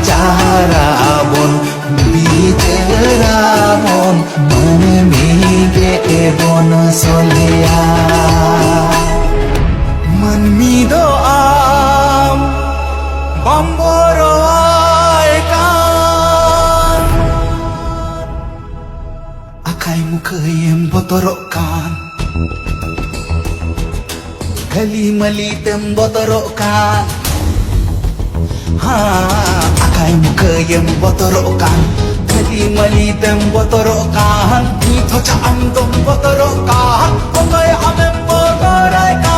चाराबन बिचराबन मन मिगे एबन सोलिया मन मिदो आम बम्बरो kan akai muka yang botorokan gali malitem botorokan akai muka yang botorokan gali malitem botorokan itu cam dom botorokan okai amem botorokan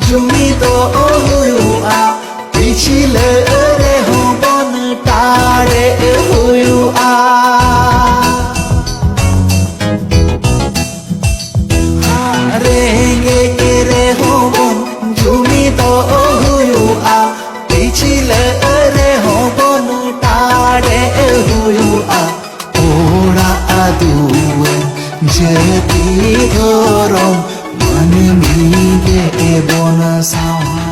Jumi to huyua pichile re hobon tare huyua renge re hobon jumi to huyua pichile re hobon tare huyua ora aduwen jeti gorom मन मिगे एबन सावा